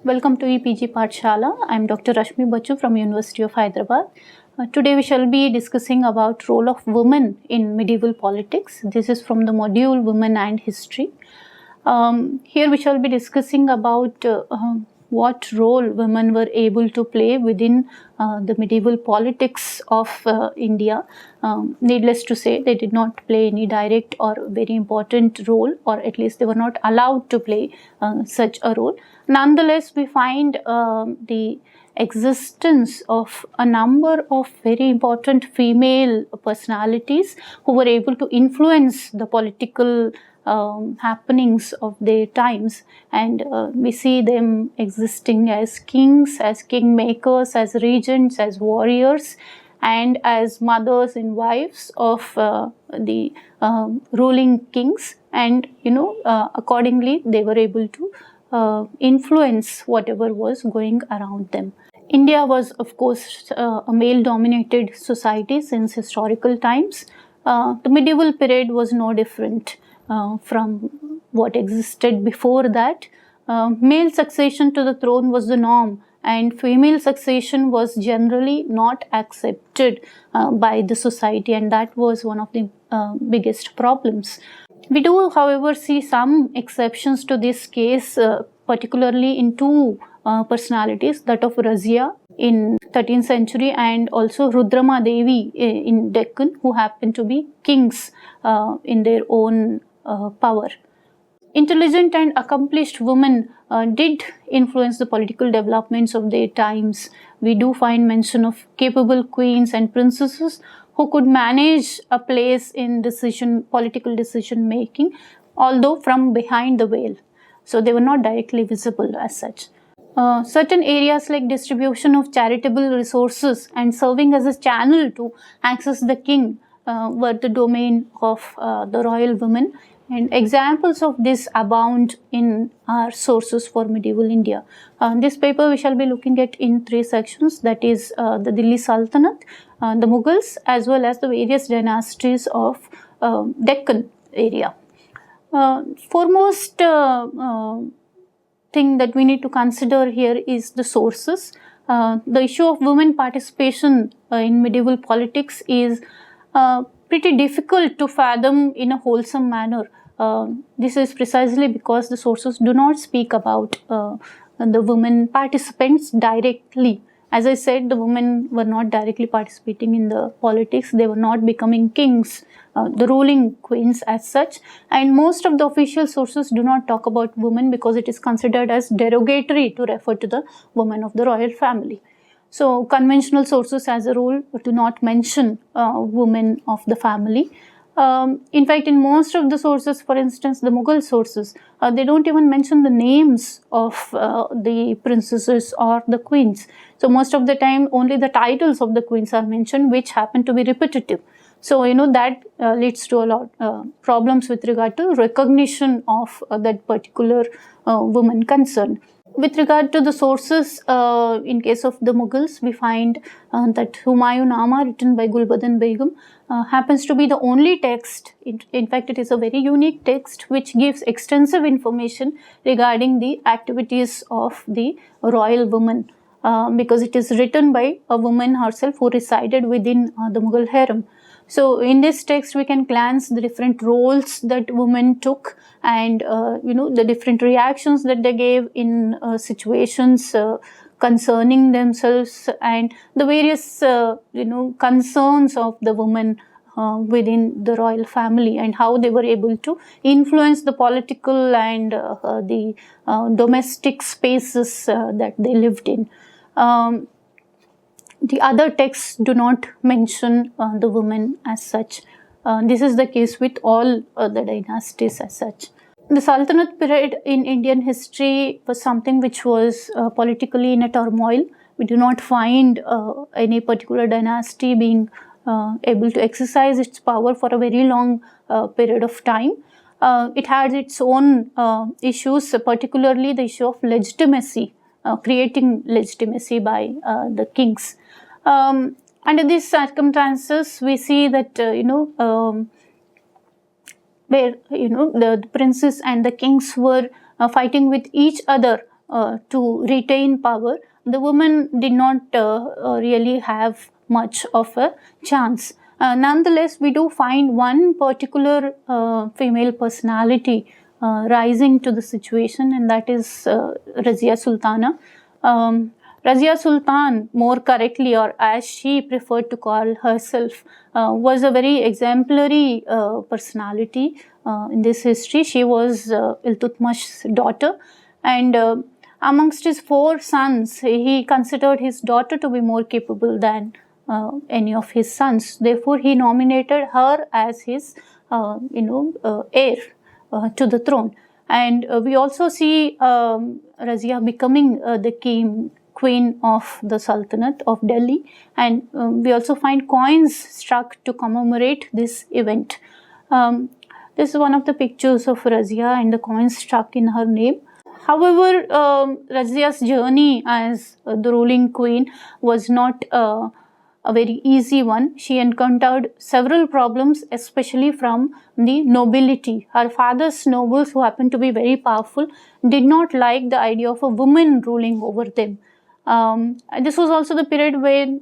Welcome to EPG Pathshala. I am Dr. Rashmi Bachu from University of Hyderabad. Today we shall be discussing about role of women in medieval politics. This is from the module Women and History. Here we shall be discussing about what role women were able to play within the medieval politics of India. Needless to say, they did not play any direct or very important role, or at least they were not allowed to play such a role. Nonetheless, we find the existence of a number of very important female personalities who were able to influence the political happenings of their times, and we see them existing as kings, as kingmakers, as regents, as warriors, and as mothers and wives of the ruling kings, and accordingly they were able to influence whatever was going around them. India was, of course, a male-dominated society since historical times. The medieval period was no different from what existed before that. Male succession to the throne was the norm, and female succession was generally not accepted by the society, and that was one of the biggest problems. We do, however, see some exceptions to this case, particularly in two personalities, that of Razia in 13th century and also Rudrama Devi in Deccan, who happened to be kings in their own power. Intelligent and accomplished women did influence the political developments of their times. We do find mention of capable queens and princesses who could manage a place in political decision making, although from behind the veil. So they were not directly visible as such. Certain areas like distribution of charitable resources and serving as a channel to access the king were the domain of the royal women, and examples of this abound in our sources for medieval India. This paper we shall be looking at in three sections, that is the Delhi Sultanate, the Mughals, as well as the various dynasties of Deccan area. Foremost thing that we need to consider here is the sources. The issue of women participation in medieval politics is pretty difficult to fathom in a wholesome manner. This is precisely because the sources do not speak about the women participants directly. As I said, the women were not directly participating in the politics. They were not becoming kings, the ruling queens as such. And most of the official sources do not talk about women because it is considered as derogatory to refer to the women of the royal family. So conventional sources as a rule do not mention women of the family. In fact, in most of the sources, for instance, the Mughal sources, they don't even mention the names of the princesses or the queens. So most of the time, only the titles of the queens are mentioned, which happen to be repetitive. So, that leads to a lot of problems with regard to recognition of that particular woman concerned. With regard to the sources, in case of the Mughals, we find that Humayun Nama, written by Gulbadan Begum, happens to be the only text. In fact, it is a very unique text which gives extensive information regarding the activities of the royal woman, because it is written by a woman herself who resided within the Mughal harem. So in this text, we can glance the different roles that women took, and the different reactions that they gave in situations concerning themselves, and the various concerns of the women within the royal family, and how they were able to influence the political and the domestic spaces that they lived in. The other texts do not mention the women as such. This is the case with all the dynasties as such. The Sultanate period in Indian history was something which was politically in a turmoil. We do not find any particular dynasty being able to exercise its power for a very long period of time. It had its own issues, particularly the issue of legitimacy, creating legitimacy by the kings. Under these circumstances, we see that where the princes and the kings were fighting with each other to retain power, the women did not really have much of a chance. Nonetheless, we do find one particular female personality rising to the situation, and that is Razia Sultana. Razia Sultan, more correctly, or as she preferred to call herself, was a very exemplary personality in this history. She was Iltutmish's daughter, and amongst his 4 sons, he considered his daughter to be more capable than any of his sons. Therefore, he nominated her as his, heir to the throne. And we also see Razia becoming the queen of the Sultanate of Delhi, and we also find coins struck to commemorate this event. This is one of the pictures of Razia and the coins struck in her name. However, Razia's journey as the ruling queen was not a very easy one. She encountered several problems, especially from the nobility. Her father's nobles, who happened to be very powerful, did not like the idea of a woman ruling over them. This was also the period when,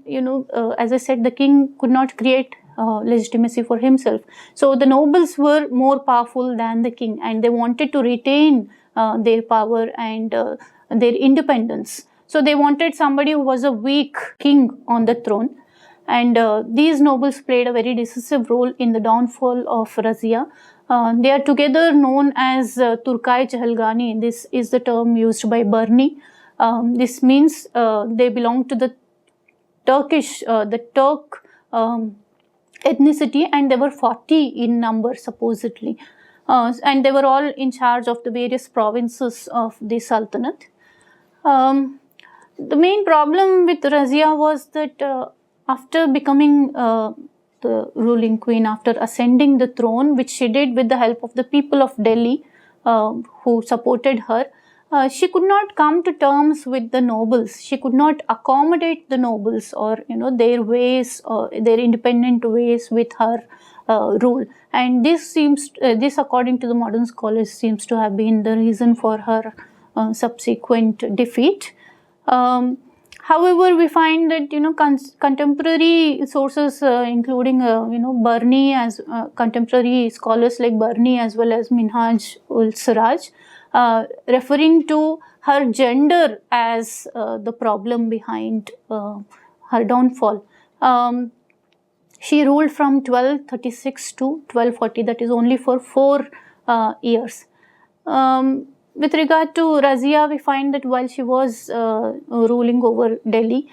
as I said, the king could not create legitimacy for himself. So the nobles were more powerful than the king, and they wanted to retain their power and their independence. So they wanted somebody who was a weak king on the throne. And these nobles played a very decisive role in the downfall of Razia. They are together known as Turkai Chahalgani. This is the term used by Burney. This means they belong to the Turk ethnicity, and they were 40 in number supposedly. And they were all in charge of the various provinces of the Sultanate. The main problem with Razia was that after becoming the ruling queen, after ascending the throne, which she did with the help of the people of Delhi who supported her, she could not come to terms with the nobles. She could not accommodate the nobles or their ways or their independent ways with her rule. And this according to the modern scholars, seems to have been the reason for her subsequent defeat. However, we find that contemporary sources, including Burney, as contemporary scholars like Burney as well as Minhaj ul Siraj, referring to her gender as the problem behind her downfall. She ruled from 1236 to 1240, that is only for 4 years. With regard to Razia, we find that while she was ruling over Delhi,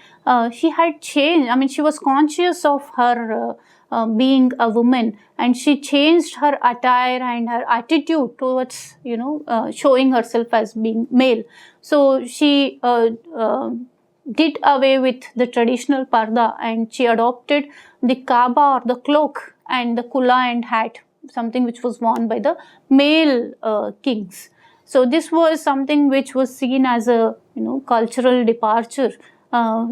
she had changed. She was conscious of her being a woman, and she changed her attire and her attitude towards, showing herself as being male. So she did away with the traditional parda, and she adopted the kaba or the cloak and the kula and hat, something which was worn by the male kings. So this was something which was seen as a cultural departure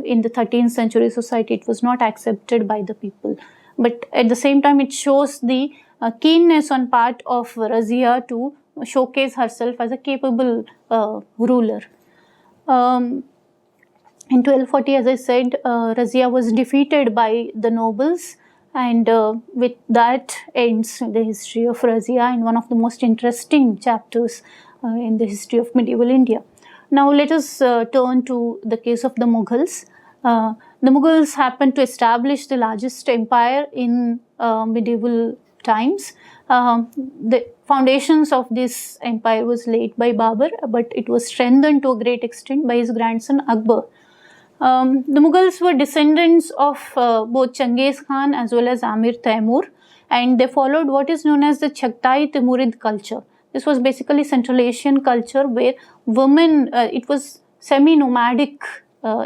in the 13th century society. It was not accepted by the people, but at the same time it shows the keenness on part of Razia to showcase herself as a capable ruler. In 1240, as I said, Razia was defeated by the nobles, and with that ends the history of Razia in one of the most interesting chapters in the history of medieval India. Now let us turn to the case of the Mughals. The Mughals happened to establish the largest empire in medieval times. The foundations of this empire was laid by Babur, but it was strengthened to a great extent by his grandson Akbar. The Mughals were descendants of both Genghis Khan as well as Amir Taimur, and they followed what is known as the Chagatai Timurid culture. This was basically Central Asian culture where women, it was semi-nomadic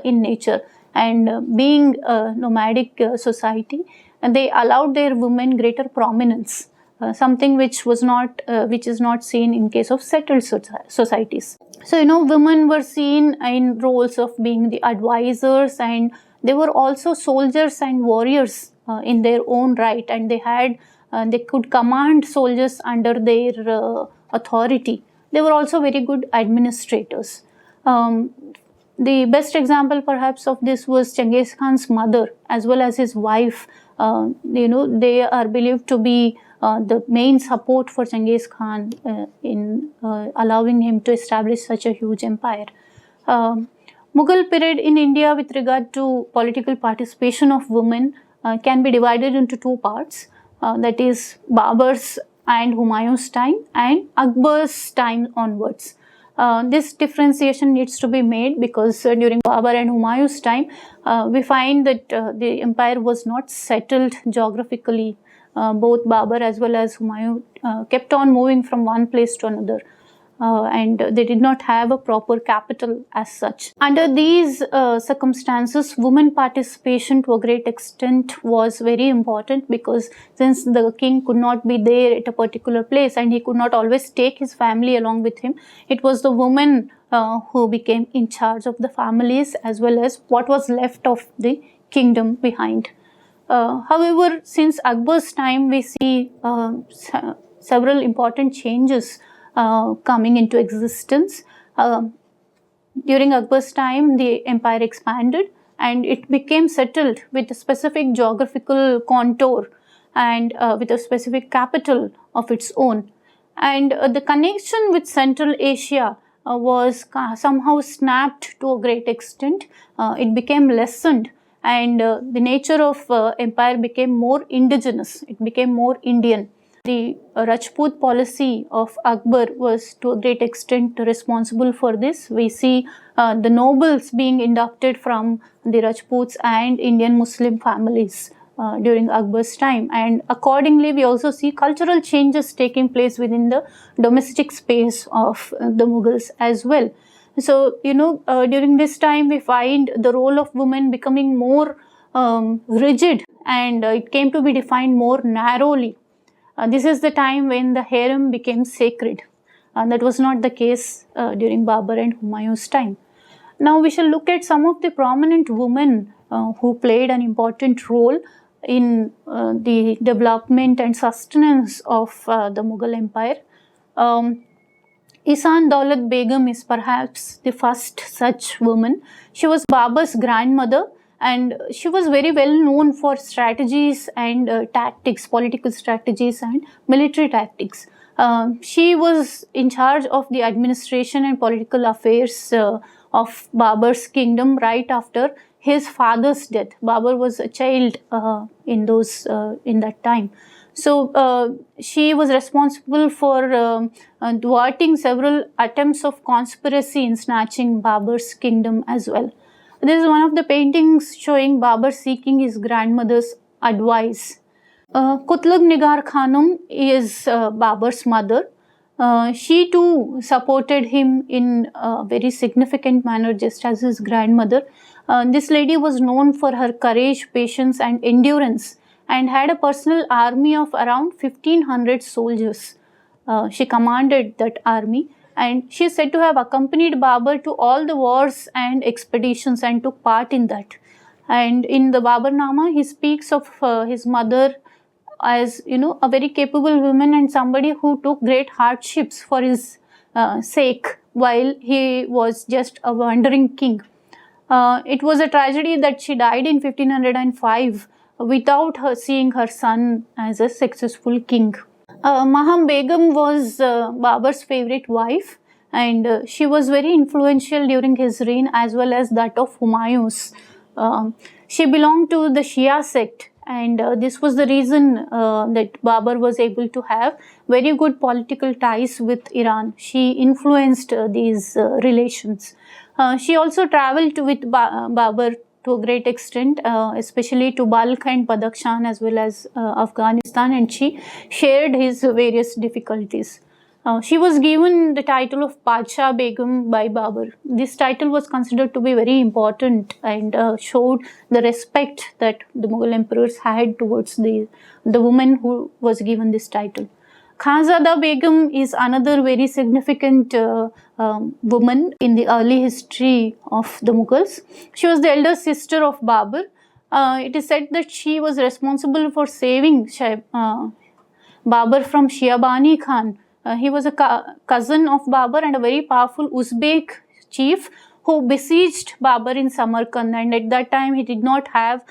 in nature, and being a nomadic society, and they allowed their women greater prominence, something which is not seen in case of settled societies. So, women were seen in roles of being the advisors, and they were also soldiers and warriors in their own right, and they could command soldiers under their authority. They were also very good administrators. Um, the best example perhaps of this was Genghis Khan's mother as well as his wife. They are believed to be the main support for Genghis Khan in allowing him to establish such a huge empire. Mughal period in India with regard to political participation of women can be divided into two parts. That is Babur's and Humayun's time and Akbar's time onwards. This differentiation needs to be made because during Babur and Humayun's time, we find that the empire was not settled geographically. Both Babur as well as Humayun kept on moving from one place to another. And they did not have a proper capital as such. Under these circumstances, women participation to a great extent was very important because since the king could not be there at a particular place and he could not always take his family along with him, it was the women who became in charge of the families as well as what was left of the kingdom behind. However, since Akbar's time, we see several important changes coming into existence. During Akbar's time, the empire expanded and it became settled with a specific geographical contour and with a specific capital of its own. And the connection with Central Asia was somehow snapped to a great extent. It became lessened and the nature of empire became more indigenous. It became more Indian. The Rajput policy of Akbar was to a great extent responsible for this. We see the nobles being inducted from the Rajputs and Indian Muslim families during Akbar's time, and accordingly we also see cultural changes taking place within the domestic space of the Mughals as well. So, during this time we find the role of women becoming more rigid and it came to be defined more narrowly. This is the time when the harem became sacred. That was not the case during Babur and Humayun's time. Now we shall look at some of the prominent women who played an important role in the development and sustenance of the Mughal Empire. Ihsan Daulat Begum is perhaps the first such woman. She was Babur's grandmother and she was very well known for strategies and tactics, political strategies and military tactics. She was in charge of the administration and political affairs of Babur's kingdom right after his father's death. Babur was a child in that time. So she was responsible for thwarting several attempts of conspiracy in snatching Babur's kingdom as well. This is one of the paintings showing Babur seeking his grandmother's advice. Kutlug Nigar Khanum is Babur's mother. She too supported him in a very significant manner, just as his grandmother. This lady was known for her courage, patience, and endurance, and had a personal army of around 1,500 soldiers. She commanded that army, and she is said to have accompanied Babur to all the wars and expeditions and took part in that. And in the Baburnama, he speaks of his mother as a very capable woman and somebody who took great hardships for his sake while he was just a wandering king. It was a tragedy that she died in 1505 without her seeing her son as a successful king. Maham Begum was Babur's favorite wife, and she was very influential during his reign as well as that of Humayun's. She belonged to the Shia sect, and this was the reason that Babur was able to have very good political ties with Iran. She influenced these relations. She also traveled with Babur to a great extent, especially to Balkh and Badakhshan as well as Afghanistan, and she shared his various difficulties. She was given the title of Padshah Begum by Babur. This title was considered to be very important and showed the respect that the Mughal emperors had towards the woman who was given this title. Khanzada Begum is another very significant woman in the early history of the Mughals. She was the elder sister of Babur. It is said that she was responsible for saving Babur from Shiabani Khan. He was a cousin of Babur and a very powerful Uzbek chief who besieged Babur in Samarkand, and at that time he did not have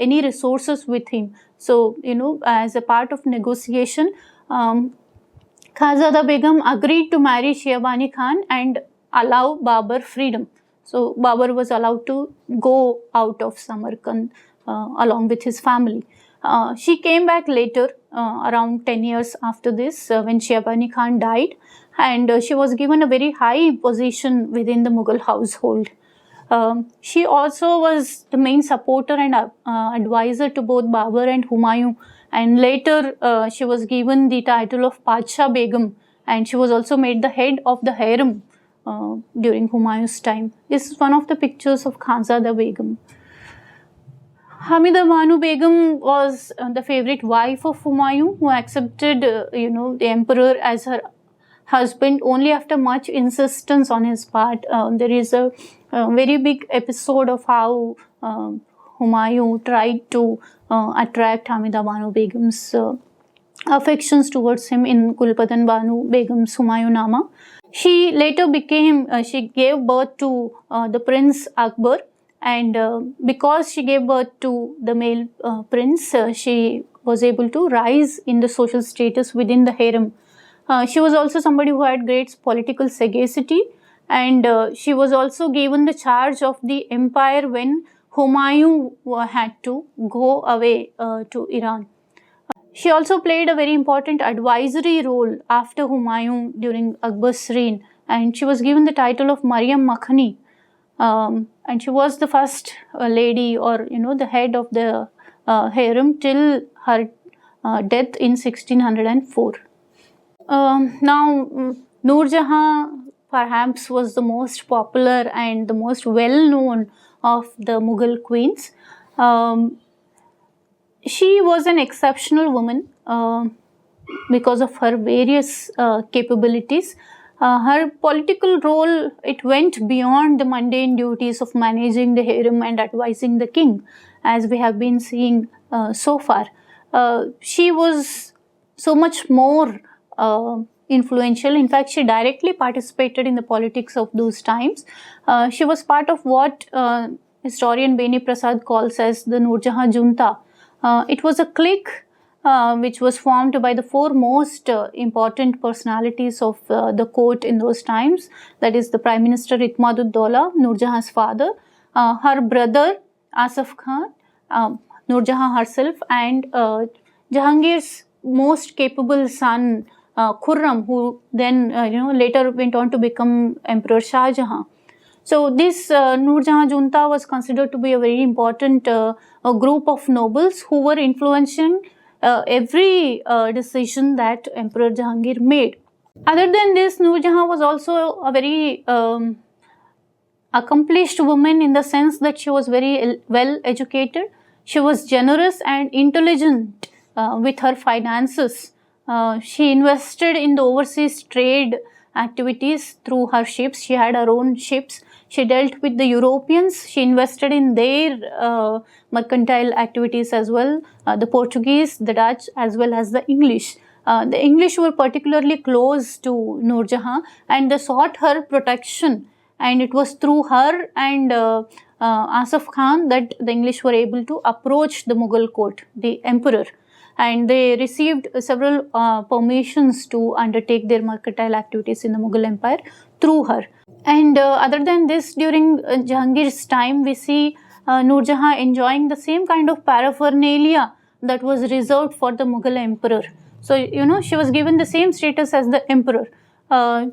any resources with him. So, as a part of negotiation, Khazada Begum agreed to marry Shiabani Khan and allow Babur freedom. So Babur was allowed to go out of Samarkand along with his family. She came back later, around 10 years after this, when Shiabani Khan died, and she was given a very high position within the Mughal household. She also was the main supporter and advisor to both Babur and Humayun, and later she was given the title of Padshah Begum, and she was also made the head of the harem during Humayun's time. This is one of the pictures of Khanzada Begum. Hamida Banu Begum was the favorite wife of Humayun, who accepted, the emperor as her husband only after much insistence on his part. There is a very big episode of how Humayun tried to attract Hamida Banu Begum's affections towards him in Gulbadan Banu Begum's Humayunama. She later she gave birth to the Prince Akbar, and because she gave birth to the male prince, she was able to rise in the social status within the harem. She was also somebody who had great political sagacity, and she was also given the charge of the empire when Humayun had to go away to Iran. She also played a very important advisory role after Humayun during Akbar's reign, and she was given the title of Maryam Makhani, and she was the first lady, or the head of the harem till her death in 1604. Now, Noor Jahan perhaps was the most popular and the most well-known of the Mughal queens. She was an exceptional woman because of her various capabilities. Her political role, it went beyond the mundane duties of managing the harem and advising the king, as we have been seeing so far. She was so much more influential. In fact, she directly participated in the politics of those times. She was part of what historian Beni Prasad calls as the Noor Jahan Junta. It was a clique which was formed by the four most important personalities of the court in those times. That is the Prime Minister Itmadud-Dawla, Noor Jahan's father, her brother Asaf Khan, Noor Jahan herself, and Jahangir's most capable son Khurram, who then later went on to become Emperor Shah Jahan. So this Noor Jahan Junta was considered to be a very important a group of nobles who were influencing every decision that Emperor Jahangir made. Other than this, Noor Jahan was also a very accomplished woman in the sense that she was very well educated. She was generous and intelligent with her finances. She invested in the overseas trade activities through her ships. She had her own ships. She dealt with the Europeans. She invested in their mercantile activities as well, the Portuguese, the Dutch, as well as the English. The English were particularly close to Noor Jahan, and they sought her protection, and it was through her and Asaf Khan that the English were able to approach the Mughal court, the emperor, and they received several permissions to undertake their mercantile activities in the Mughal Empire through her. And other than this, during Jahangir's time, we see Noor Jahan enjoying the same kind of paraphernalia that was reserved for the Mughal emperor. So, she was given the same status as the emperor.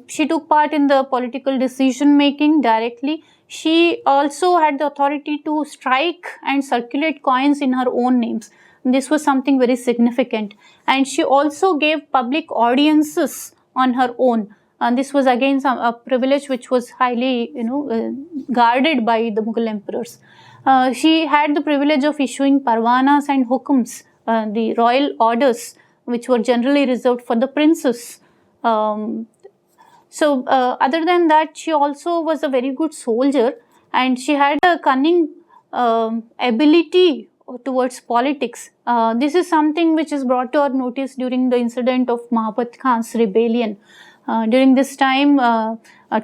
She took part in the political decision making directly. She also had the authority to strike and circulate coins in her own names. This was something very significant. And she also gave public audiences on her own. And this was again a privilege which was highly, guarded by the Mughal emperors. She had the privilege of issuing parwanas and hukums, the royal orders, which were generally reserved for the princes. So, other than that, she also was a very good soldier, and she had a cunning ability towards politics. This is something which is brought to our notice during the incident of Mahabat Khan's rebellion. During this time,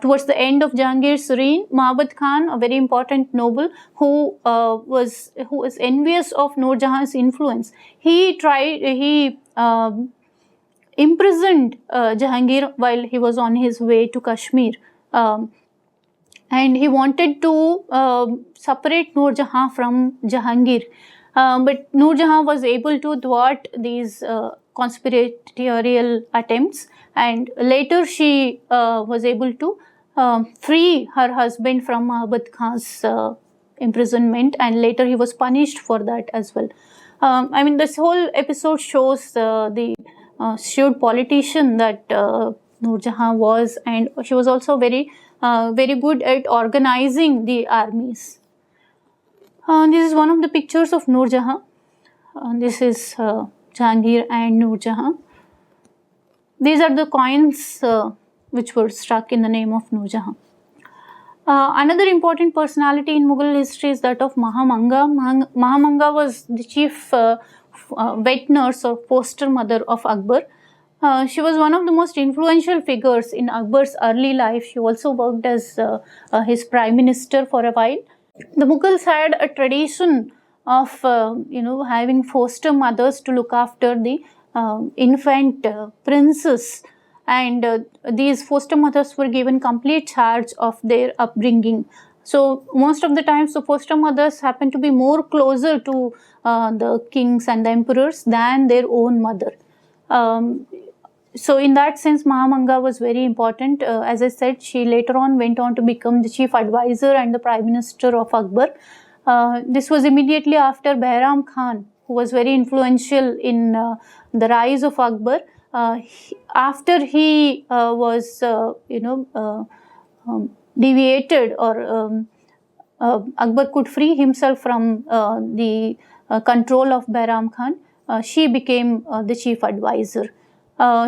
towards the end of Jahangir's reign, Mahabad Khan, a very important noble who was envious of Noor Jahan's influence, he imprisoned Jahangir while he was on his way to Kashmir. And he wanted to separate Noor Jahan from Jahangir. But Noor Jahan was able to thwart these conspiratorial attempts, and later she was able to free her husband from Mahabad Khan's imprisonment, and later he was punished for that as well. I mean, this whole episode shows the shrewd politician that Noor Jahan was, and she was also very good at organizing the armies. This is one of the pictures of Noor Jahan. This is Jahangir and Noor Jahan. These are the coins which were struck in the name of Noor Jahan. Another important personality in Mughal history is that of Mahamanga. Mahamanga was the chief wet nurse or foster mother of Akbar. She was one of the most influential figures in Akbar's early life. She also worked as his prime minister for a while. The Mughals had a tradition of having foster mothers to look after the infant princes, and these foster mothers were given complete charge of their upbringing. So most of the times the foster mothers happen to be more closer to the kings and the emperors than their own mother. So in that sense, Mahamanga was very important. As I said, she later on went on to become the chief advisor and the prime minister of Akbar. This was immediately after Bahram Khan, who was very influential in the rise of Akbar. After he was, deviated, or Akbar could free himself from the control of Bahram Khan, she became the chief advisor.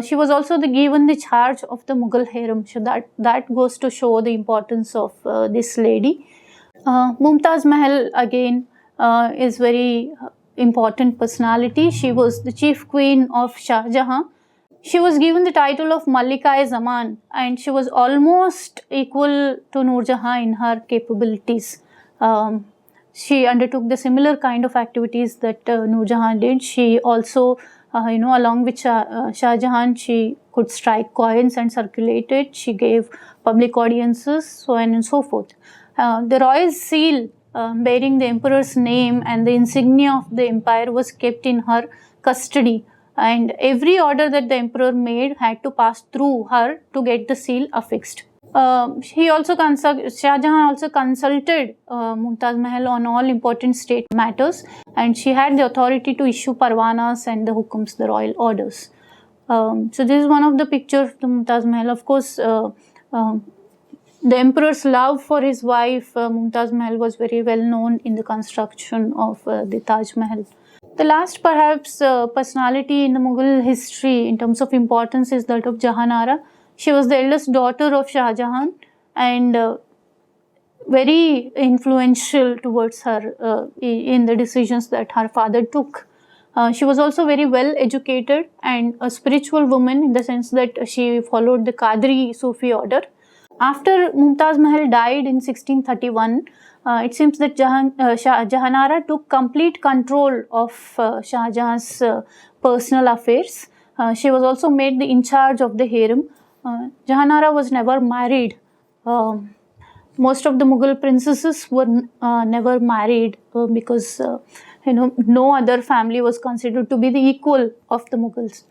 She was also given the charge of the Mughal harem. So that goes to show the importance of this lady. Mumtaz Mahal again is very important personality. She was the chief queen of Shah Jahan. She was given the title of Malika-e-Zaman, and she was almost equal to Noor Jahan in her capabilities. She undertook the similar kind of activities that Noor Jahan did. She also along with Shah Jahan, she could strike coins and circulate it. She gave public audiences, so on and so forth. The royal seal bearing the emperor's name and the insignia of the empire was kept in her custody, and every order that the emperor made had to pass through her to get the seal affixed. Shah Jahan also consulted Mumtaz Mahal on all important state matters, and she had the authority to issue parwanas and the hukums, the royal orders. So this is one of the pictures of the Mumtaz Mahal. Of course, the emperor's love for his wife Mumtaz Mahal was very well known in the construction of the Taj Mahal. The last perhaps personality in the Mughal history in terms of importance is that of Jahanara. She was the eldest daughter of Shah Jahan and very influential towards her in the decisions that her father took. She was also very well educated and a spiritual woman in the sense that she followed the Qadri Sufi order. After Mumtaz Mahal died in 1631, it seems that Jahanara took complete control of Shah Jahan's personal affairs. She was also made the in charge of the harem. Jahanara was never married. Most of the Mughal princesses were never married because no other family was considered to be the equal of the Mughals.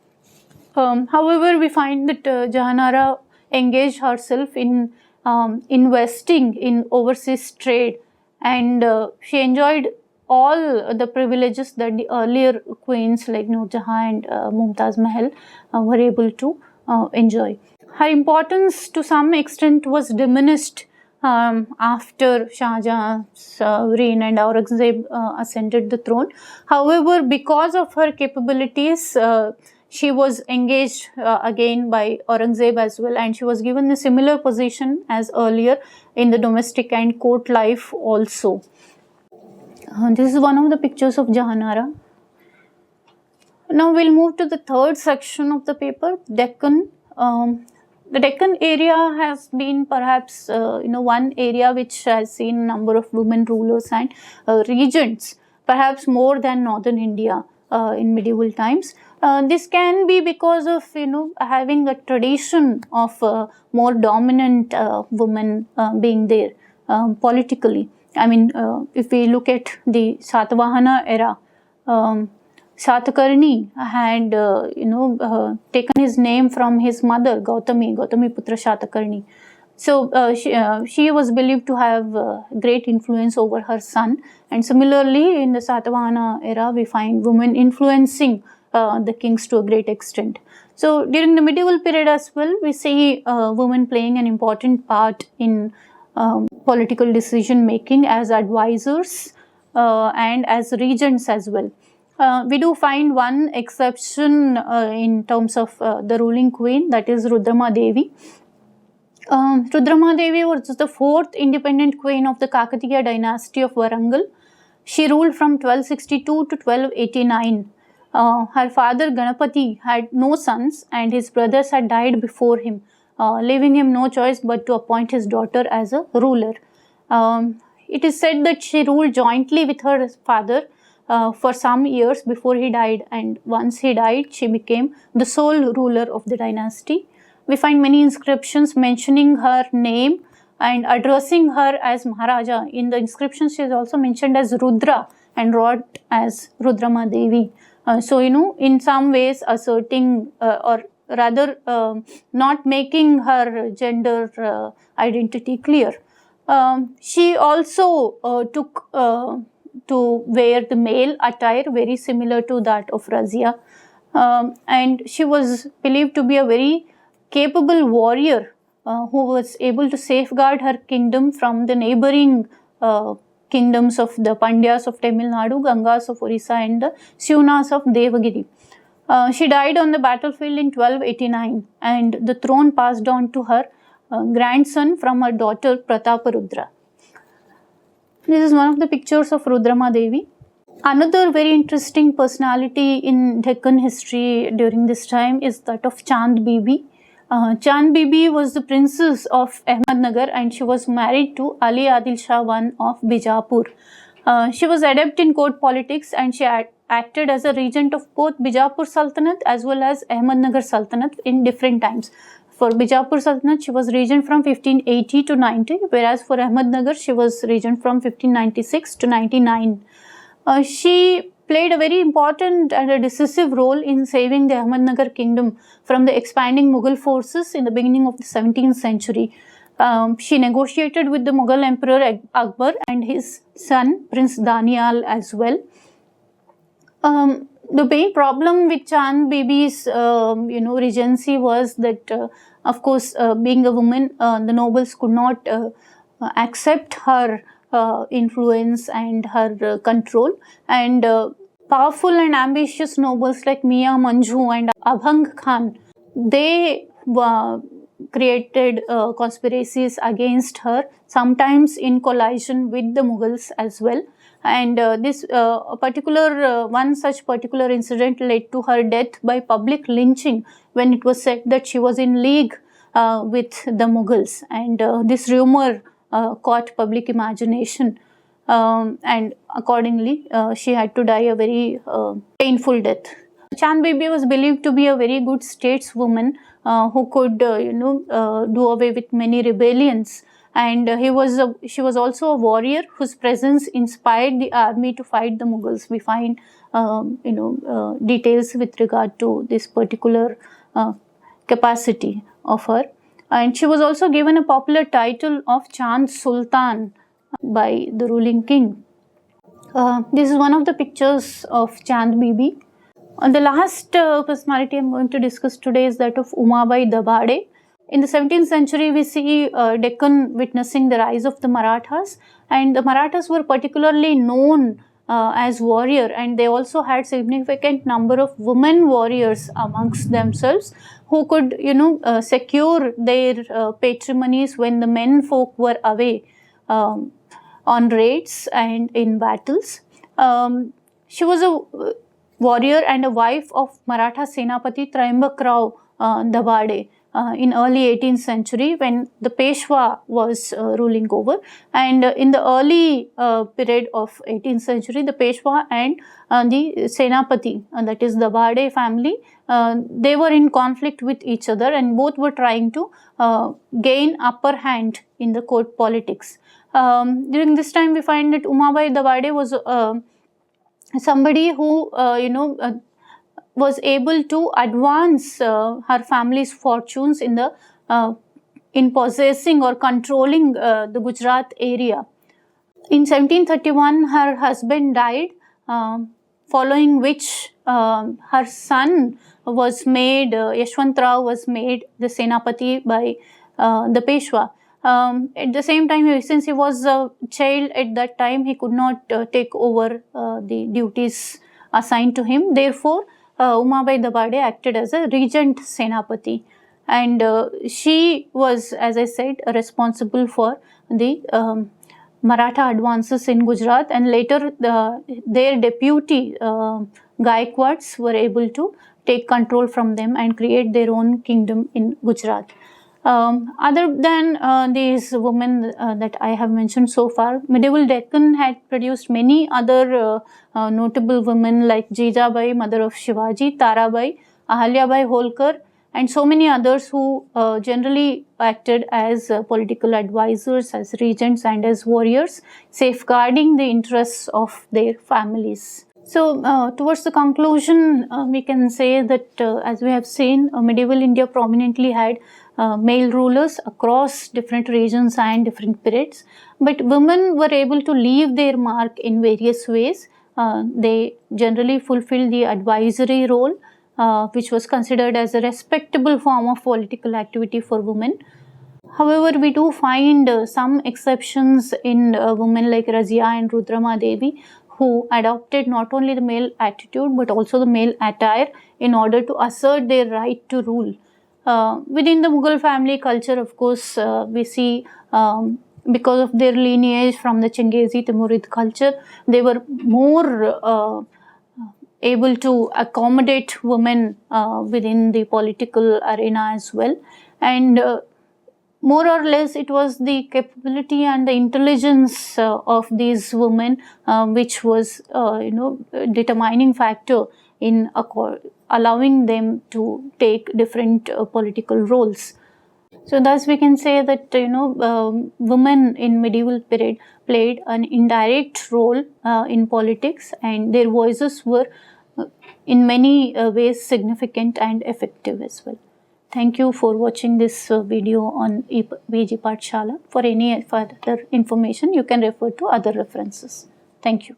However, we find that Jahanara engaged herself in investing in overseas trade, and she enjoyed all the privileges that the earlier queens like Noor Jahan and Mumtaz Mahal were able to enjoy. Her importance to some extent was diminished after Shah Jahan's reign and Aurangzeb ascended the throne. However, because of her capabilities, she was engaged again by Aurangzeb as well, and she was given a similar position as earlier in the domestic and court life also. This is one of the pictures of Jahanara. Now we'll move to the third section of the paper, Deccan. The Deccan area has been perhaps one area which has seen number of women rulers and regents, perhaps more than northern India in medieval times. This can be because of having a tradition of more dominant women being there politically. I mean, if we look at the Satavahana era, Satakarni had taken his name from his mother Gautami Putra Satakarni. So she was believed to have great influence over her son, and similarly in the Satavahana era we find women influencing the kings to a great extent. So during the medieval period as well, we see women playing an important part in political decision making as advisors and as regents as well. We do find one exception in terms of the ruling queen, that is Rudrama Devi. Rudrama Devi was the fourth independent queen of the Kakatiya dynasty of Warangal. She ruled from 1262 to 1289. Her father Ganapati had no sons and his brothers had died before him, leaving him no choice but to appoint his daughter as a ruler. It is said that she ruled jointly with her father for some years before he died, and once he died, she became the sole ruler of the dynasty. We find many inscriptions mentioning her name and addressing her as Maharaja. In the inscriptions, she is also mentioned as Rudra and wrote as Rudrama Devi. So, in some ways asserting or rather not making her gender identity clear. She also took to wear the male attire very similar to that of Razia, and she was believed to be a very capable warrior who was able to safeguard her kingdom from the neighboring kingdoms of the Pandyas of Tamil Nadu, Gangas of Orissa and the Shunas of Devagiri. She died on the battlefield in 1289 and the throne passed on to her grandson from her daughter Prataparudra. This is one of the pictures of Rudrama Devi. Another very interesting personality in Deccan history during this time is that of Chand Bibi. Chand Bibi was the princess of Ahmednagar and she was married to Ali Adil Shah I of Bijapur. She was adept in court politics and she acted as a regent of both Bijapur Sultanate as well as Ahmednagar Sultanate in different times. For Bijapur Sultanate, she was regent from 1580 to 90, whereas for Ahmednagar, she was regent from 1596 to 99. She played a very important and a decisive role in saving the Ahmednagar kingdom from the expanding Mughal forces in the beginning of the 17th century. She negotiated with the Mughal Emperor Akbar and his son Prince Danial as well. The main problem with Chand Bibi's regency was that of course being a woman, the nobles could not accept her influence and her control, and powerful and ambitious nobles like Mia Manju and Abhang Khan, they created conspiracies against her, sometimes in collision with the Mughals as well. And this one such particular incident led to her death by public lynching when it was said that she was in league with the Mughals, and this rumor caught public imagination, and accordingly she had to die a very painful death. Chand Bibi was believed to be a very good stateswoman who could do away with many rebellions. And she was also a warrior whose presence inspired the army to fight the Mughals. We find details with regard to this particular capacity of her. And she was also given a popular title of Chand Sultan by the ruling king. This is one of the pictures of Chand Bibi. The last personality I am going to discuss today is that of Umabai Dabade. In the 17th century, we see Deccan witnessing the rise of the Marathas, and the Marathas were particularly known as warrior, and they also had significant number of women warriors amongst themselves who could secure their patrimonies when the men folk were away on raids and in battles. She was a warrior and a wife of Maratha Senapati Traimbak Rao Dabade, in early 18th century when the Peshwa was ruling over, and in the early period of 18th century, the Peshwa and the Senapati, that is the Bade family, they were in conflict with each other, and both were trying to gain upper hand in the court politics. During this time, we find that Umabai Dabade was somebody who was able to advance her family's fortunes in possessing or controlling the Gujarat area. In 1731, her husband died, following which her son was made, Yashwantrao was made the Senapati by the Peshwa. At the same time, since he was a child at that time, he could not take over the duties assigned to him. Therefore, Umabai Dabade acted as a regent Senapati, and she was, as I said, responsible for the Maratha advances in Gujarat, and later their deputy Gaikwads were able to take control from them and create their own kingdom in Gujarat. Other than these women that I have mentioned so far, medieval Deccan had produced many other notable women like Jijabai, mother of Shivaji, Tarabai, Ahalyabai Holkar, and so many others who generally acted as political advisors, as regents, and as warriors, safeguarding the interests of their families. So, towards the conclusion, we can say that as we have seen, medieval India prominently had male rulers across different regions and different periods, but women were able to leave their mark in various ways. They generally fulfilled the advisory role, which was considered as a respectable form of political activity for women. However, we do find some exceptions in women like Razia and Rudrama Devi, who adopted not only the male attitude but also the male attire in order to assert their right to rule. Within the Mughal family culture, of course, we see because of their lineage from the Chingezi Timurid culture, they were more able to accommodate women within the political arena as well. And more or less, it was the capability and the intelligence of these women which was, determining factor in allowing them to take different political roles. So thus we can say that women in medieval period played an indirect role in politics, and their voices were in many ways significant and effective as well. Thank you for watching this video on PG Pathshala. For any further information, you can refer to other references. Thank you.